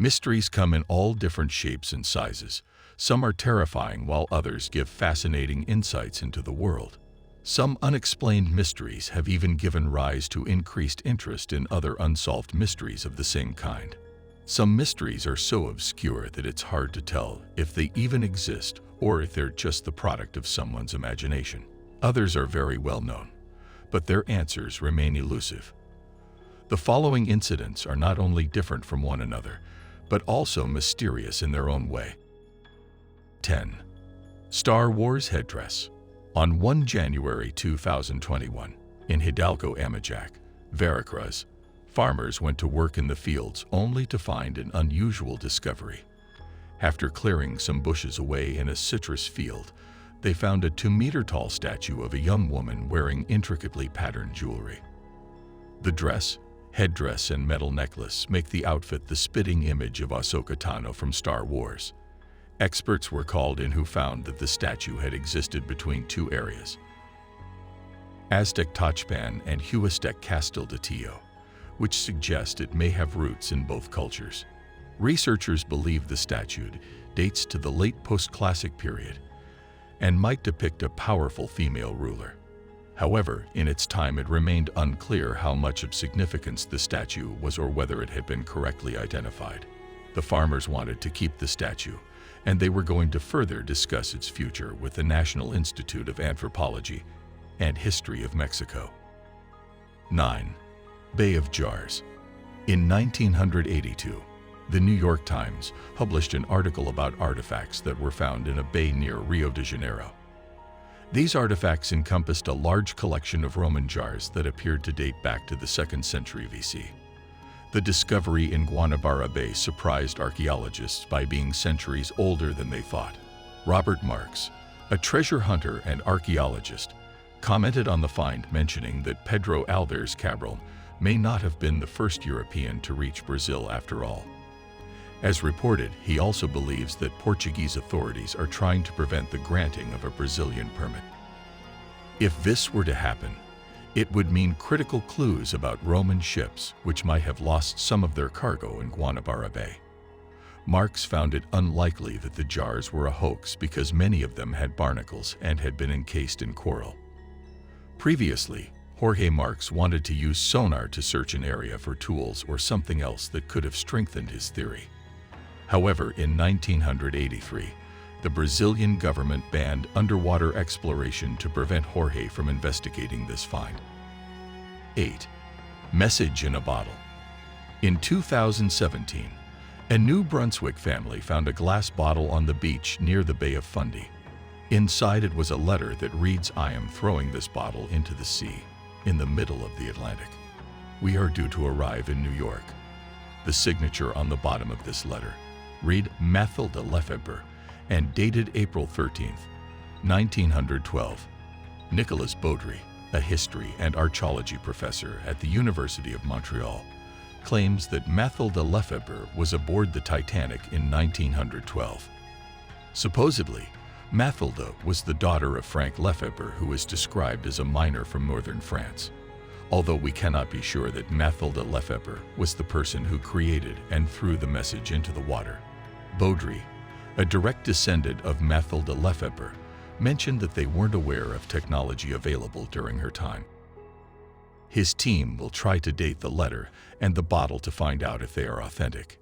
Mysteries come in all different shapes and sizes. Some are terrifying while others give fascinating insights into the world. Some unexplained mysteries have even given rise to increased interest in other unsolved mysteries of the same kind. Some mysteries are so obscure that it's hard to tell if they even exist or if they're just the product of someone's imagination. Others are very well known, but their answers remain elusive. The following incidents are not only different from one another, but also mysterious in their own way. 10. Star Wars headdress. On 1 January 2021, in Hidalgo, Amijac, Veracruz, farmers went to work in the fields only to find an unusual discovery. After clearing some bushes away in a citrus field, they found a 2-meter-tall statue of a young woman wearing intricately patterned jewelry. The dress, headdress, and metal necklace make the outfit the spitting image of Ahsoka Tano from Star Wars. Experts were called in who found that the statue had existed between two areas, Aztec Tachpan and Huastec Castil de Tio, which suggest it may have roots in both cultures. Researchers believe the statue dates to the late post-classic period and might depict a powerful female ruler. However, in its time it remained unclear how much of significance the statue was or whether it had been correctly identified. The farmers wanted to keep the statue, and they were going to further discuss its future with the National Institute of Anthropology and History of Mexico. 9. Bay of Jars. In 1982, the New York Times published an article about artifacts that were found in a bay near Rio de Janeiro. These artifacts encompassed a large collection of Roman jars that appeared to date back to the 2nd century BC. The discovery in Guanabara Bay surprised archaeologists by being centuries older than they thought. Robert Marks, a treasure hunter and archaeologist, commented on the find, mentioning that Pedro Alvarez Cabral may not have been the first European to reach Brazil after all. As reported, he also believes that Portuguese authorities are trying to prevent the granting of a Brazilian permit. If this were to happen, it would mean critical clues about Roman ships which might have lost some of their cargo in Guanabara Bay. Marx found it unlikely that the jars were a hoax because many of them had barnacles and had been encased in coral. Previously, Jorge Marx wanted to use sonar to search an area for tools or something else that could have strengthened his theory. However, in 1983, the Brazilian government banned underwater exploration to prevent Jorge from investigating this find. 8. Message in a bottle. In 2017, a New Brunswick family found a glass bottle on the beach near the Bay of Fundy. Inside it was a letter that reads, "I am throwing this bottle into the sea, in the middle of the Atlantic. We are due to arrive in New York." The signature on the bottom of this letter read Mathilde Lefebvre and dated April 13, 1912. Nicolas Baudry, a history and archaeology professor at the University of Montreal, claims that Mathilde Lefebvre was aboard the Titanic in 1912. Supposedly, Mathilde was the daughter of Frank Lefebvre, who is described as a miner from northern France, although we cannot be sure that Mathilde Lefebvre was the person who created and threw the message into the water. Baudry, a direct descendant of Mathilde Lefebvre, mentioned that they weren't aware of technology available during her time. His team will try to date the letter and the bottle to find out if they are authentic.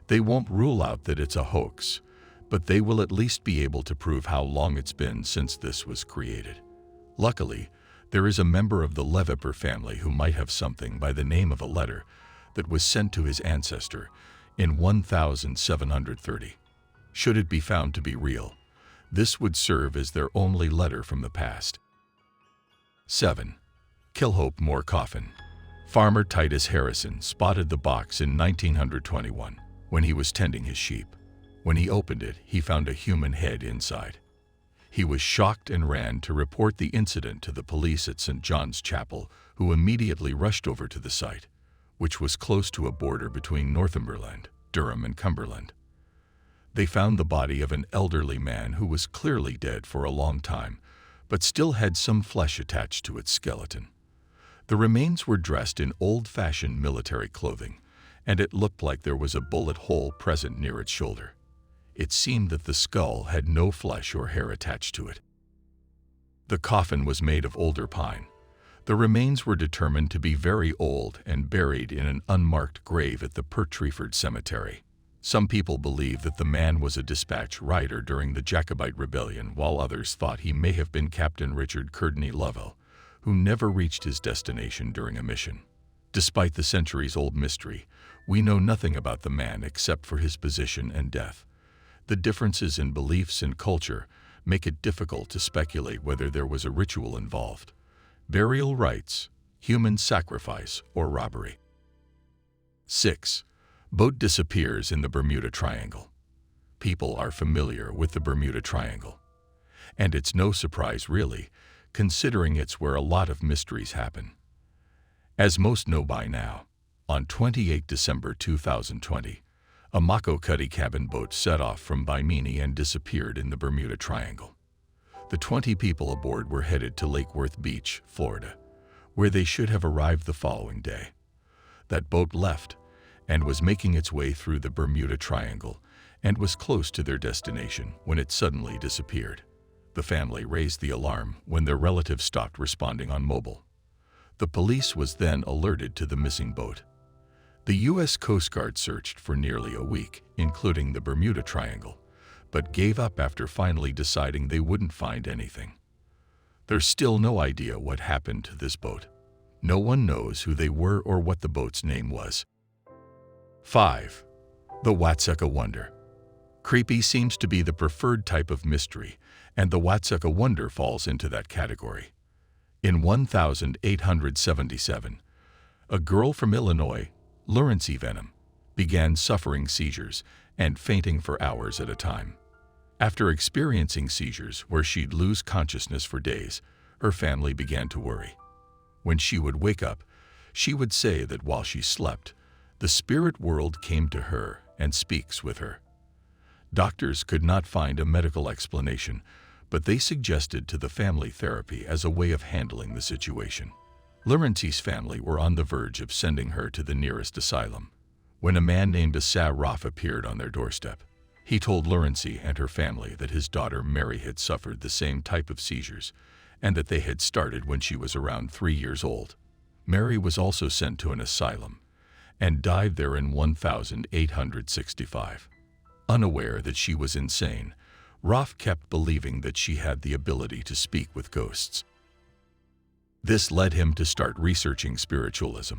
They won't rule out that it's a hoax, but they will at least be able to prove how long it's been since this was created. Luckily, there is a member of the Lefebvre family who might have something by the name of a letter that was sent to his ancestor in 1730. Should it be found to be real, this would serve as their only letter from the past. 7. Killhope Moor coffin. Farmer Titus Harrison spotted the box in 1921 when he was tending his sheep. When he opened it, he found a human head inside. He was shocked and ran to report the incident to the police at St. John's Chapel, who immediately rushed over to the site, which was close to a border between Northumberland, Durham, and Cumberland. They found the body of an elderly man who was clearly dead for a long time, but still had some flesh attached to its skeleton. The remains were dressed in old-fashioned military clothing, and it looked like there was a bullet hole present near its shoulder. It seemed that the skull had no flesh or hair attached to it. The coffin was made of older pine. The remains were determined to be very old and buried in an unmarked grave at the Pertreford Cemetery. Some people believe that the man was a dispatch rider during the Jacobite Rebellion, while others thought he may have been Captain Richard Courtney Lovell, who never reached his destination during a mission. Despite the centuries-old mystery, we know nothing about the man except for his position and death. The differences in beliefs and culture make it difficult to speculate whether there was a ritual involved: burial rites, human sacrifice, or robbery. 6. Boat disappears in the Bermuda Triangle. People are familiar with the Bermuda Triangle, and it's no surprise really, considering it's where a lot of mysteries happen. As most know by now, on 28 December 2020, a Mako Cuddy cabin boat set off from Bimini and disappeared in the Bermuda Triangle. The 20 people aboard were headed to Lake Worth Beach, Florida, where they should have arrived the following day. That boat left and was making its way through the Bermuda Triangle and was close to their destination when it suddenly disappeared. The family raised the alarm when their relatives stopped responding on mobile. The police was then alerted to the missing boat. The U.S. Coast Guard searched for nearly a week, including the Bermuda Triangle, but gave up after finally deciding they wouldn't find anything. There's still no idea what happened to this boat. No one knows who they were or what the boat's name was. 5. The Watseka Wonder. Creepy seems to be the preferred type of mystery, and the Watseka Wonder falls into that category. In 1877, a girl from Illinois, Lawrence Venom, began suffering seizures and fainting for hours at a time. After experiencing seizures where she'd lose consciousness for days, her family began to worry. When she would wake up, she would say that while she slept, the spirit world came to her and speaks with her. Doctors could not find a medical explanation, but they suggested to the family therapy as a way of handling the situation. Lawrence's family were on the verge of sending her to the nearest asylum when a man named Asa Roth appeared on their doorstep. He told Lawrence and her family that his daughter Mary had suffered the same type of seizures and that they had started when she was around 3 years old. Mary was also sent to an asylum and died there in 1865. Unaware that she was insane, Roth kept believing that she had the ability to speak with ghosts. This led him to start researching spiritualism,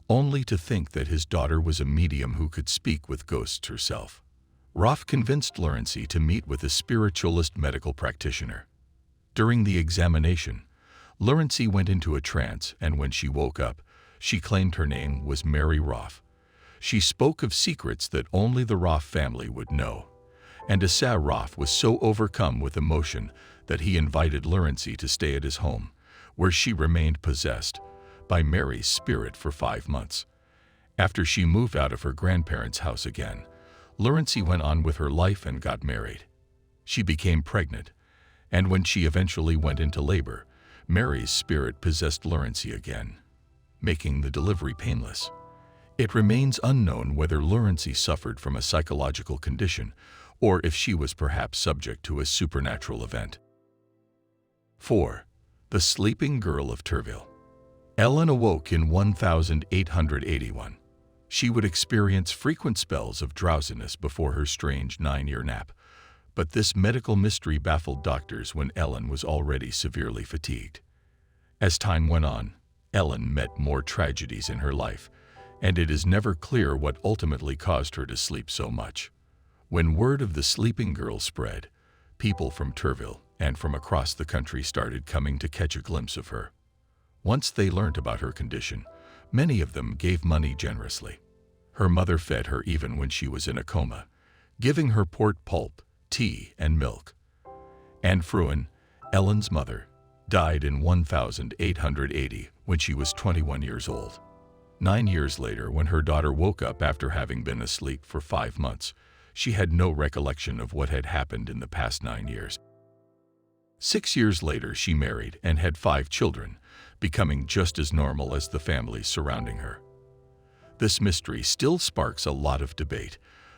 only to think that his daughter was a medium who could speak with ghosts herself. Roth convinced Lawrence to meet with a spiritualist medical practitioner. During the examination, Lawrence went into a trance, and when she woke up, she claimed her name was Mary Roth. She spoke of secrets that only the Roth family would know, and Asa Roth was so overcome with emotion that he invited Lawrence to stay at his home, where she remained possessed by Mary's spirit for 5 months. After she moved out of her grandparents' house again, Lawrence went on with her life and got married. She became pregnant, and when she eventually went into labor, Mary's spirit possessed Lawrence again, making the delivery painless. It remains unknown whether Lawrence suffered from a psychological condition or if she was perhaps subject to a supernatural event. 4. The Sleeping Girl of Turville. Ellen awoke in 1881. She would experience frequent spells of drowsiness before her strange 9-year nap, but this medical mystery baffled doctors when Ellen was already severely fatigued. As time went on, Ellen met more tragedies in her life, and it is never clear what ultimately caused her to sleep so much. When word of the sleeping girl spread, people from Turville and from across the country started coming to catch a glimpse of her. Once they learned about her condition, many of them gave money generously. Her mother fed her even when she was in a coma, giving her port pulp, tea, and milk. Anne Fruin, Ellen's mother, died in 1880 when she was 21 years old. 9 years later, when her daughter woke up after having been asleep for 5 months, she had no recollection of what had happened in the past 9 years. 6 years later, she married and had 5 children, becoming just as normal as the families surrounding her. This mystery still sparks a lot of debate,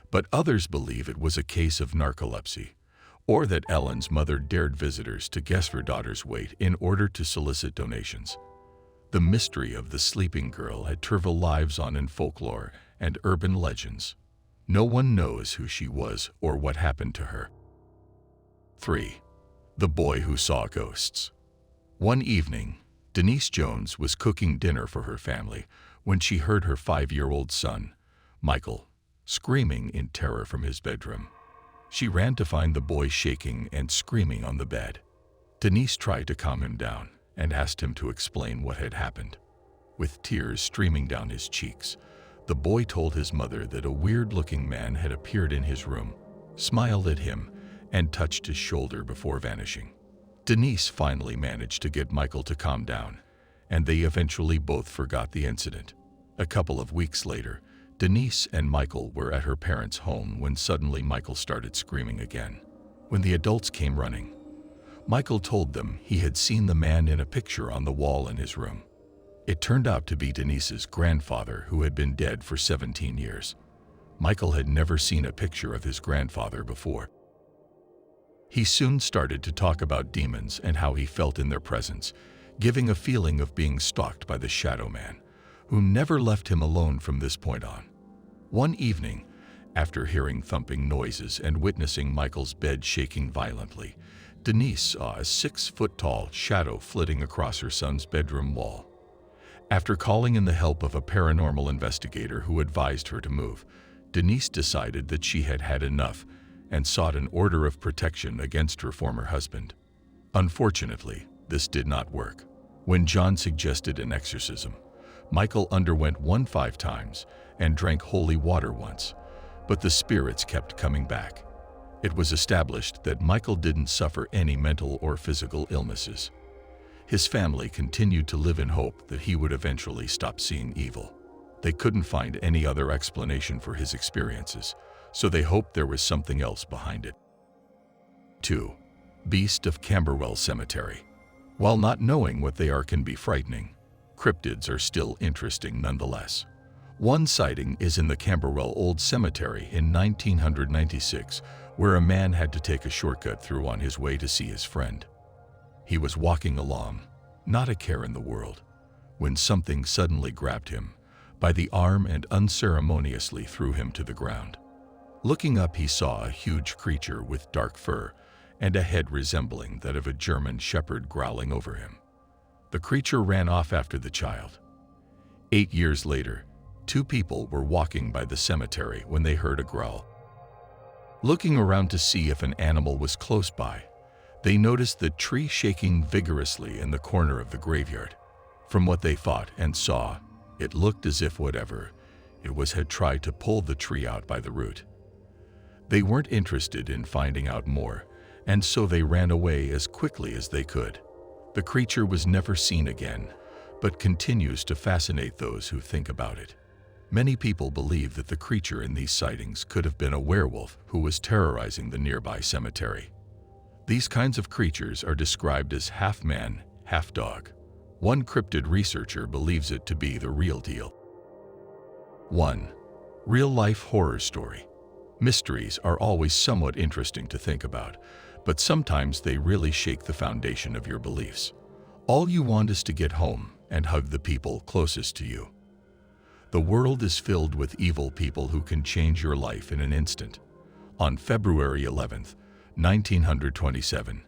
but others believe it was a case of narcolepsy, or that Ellen's mother dared visitors to guess her daughter's weight in order to solicit donations. The mystery of the sleeping girl at Turville lives on in folklore and urban legends. No one knows who she was or what happened to her. 3. The boy who saw ghosts. One evening, Denise Jones was cooking dinner for her family when she heard her 5-year-old son, Michael, screaming in terror from his bedroom. She ran to find the boy shaking and screaming on the bed. Denise tried to calm him down and asked him to explain what had happened. With tears streaming down his cheeks, the boy told his mother that a weird-looking man had appeared in his room, smiled at him, and touched his shoulder before vanishing. Denise finally managed to get Michael to calm down, and they eventually both forgot the incident. A couple of weeks later, Denise and Michael were at her parents' home when suddenly Michael started screaming again. When the adults came running, Michael told them he had seen the man in a picture on the wall in his room. It turned out to be Denise's grandfather, who had been dead for 17 years. Michael had never seen a picture of his grandfather before. He soon started to talk about demons and how he felt in their presence, giving a feeling of being stalked by the shadow man, who never left him alone from this point on. One evening, after hearing thumping noises and witnessing Michael's bed shaking violently, Denise saw a 6-foot-tall shadow flitting across her son's bedroom wall. After calling in the help of a paranormal investigator who advised her to move, Denise decided that she had had enough and sought an order of protection against her former husband. Unfortunately, this did not work. When John suggested an exorcism, Michael underwent one 5 times and drank holy water once, but the spirits kept coming back. It was established that Michael didn't suffer any mental or physical illnesses. His family continued to live in hope that he would eventually stop seeing evil. They couldn't find any other explanation for his experiences, so they hoped there was something else behind it. 2. Beast of Camberwell Cemetery. While not knowing what they are can be frightening, cryptids are still interesting nonetheless. One sighting is in the Camberwell Old Cemetery in 1996, where a man had to take a shortcut through on his way to see his friend. He was walking along, not a care in the world, when something suddenly grabbed him by the arm and unceremoniously threw him to the ground. Looking up, he saw a huge creature with dark fur and a head resembling that of a German shepherd growling over him. The creature ran off after the child. 8 years later, 2 people were walking by the cemetery when they heard a growl. Looking around to see if an animal was close by, they noticed the tree shaking vigorously in the corner of the graveyard. From what they thought and saw, it looked as if whatever it was had tried to pull the tree out by the root. They weren't interested in finding out more, and so they ran away as quickly as they could. The creature was never seen again, but continues to fascinate those who think about it. Many people believe that the creature in these sightings could have been a werewolf who was terrorizing the nearby cemetery. These kinds of creatures are described as half man, half dog. One cryptid researcher believes it to be the real deal. 1. Real-life horror story. Mysteries are always somewhat interesting to think about, but sometimes they really shake the foundation of your beliefs. All you want is to get home and hug the people closest to you. The world is filled with evil people who can change your life in an instant. On February 11th, 1927,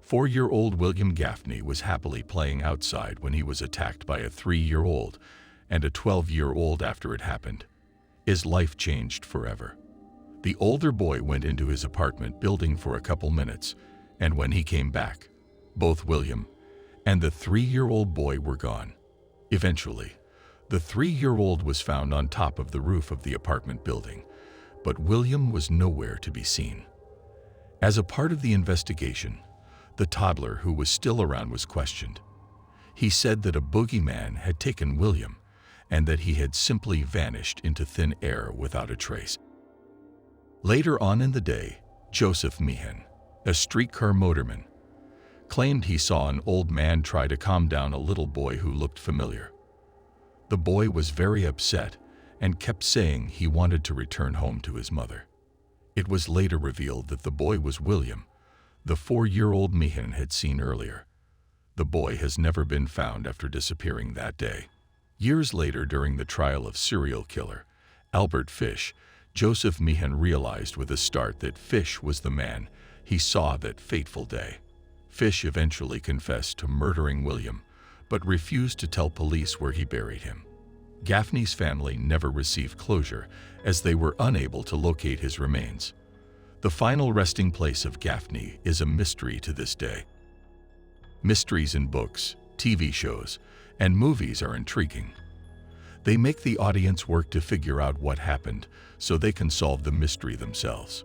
4-year-old William Gaffney was happily playing outside when he was attacked by a 3-year-old and a 12-year-old after it happened. His life changed forever. The older boy went into his apartment building for a couple minutes, and when he came back, both William and the 3-year-old boy were gone. Eventually, the 3-year-old was found on top of the roof of the apartment building, but William was nowhere to be seen. As a part of the investigation, the toddler who was still around was questioned. He said that a boogeyman had taken William and that he had simply vanished into thin air without a trace. Later on in the day, Joseph Meehan, a streetcar motorman, claimed he saw an old man try to calm down a little boy who looked familiar. The boy was very upset and kept saying he wanted to return home to his mother. It was later revealed that the boy was William, the 4-year-old Meehan had seen earlier. The boy has never been found after disappearing that day. Years later, during the trial of serial killer Albert Fish, Joseph Meehan realized with a start that Fish was the man he saw that fateful day. Fish eventually confessed to murdering William, but refused to tell police where he buried him. Gaffney's family never received closure, as they were unable to locate his remains. The final resting place of Gaffney is a mystery to this day. Mysteries in books, TV shows, and movies are intriguing. They make the audience work to figure out what happened so they can solve the mystery themselves.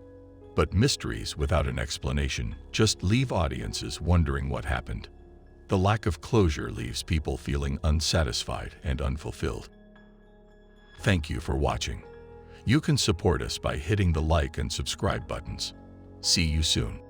But mysteries without an explanation just leave audiences wondering what happened. The lack of closure leaves people feeling unsatisfied and unfulfilled. Thank you for watching. You can support us by hitting the like and subscribe buttons. See you soon.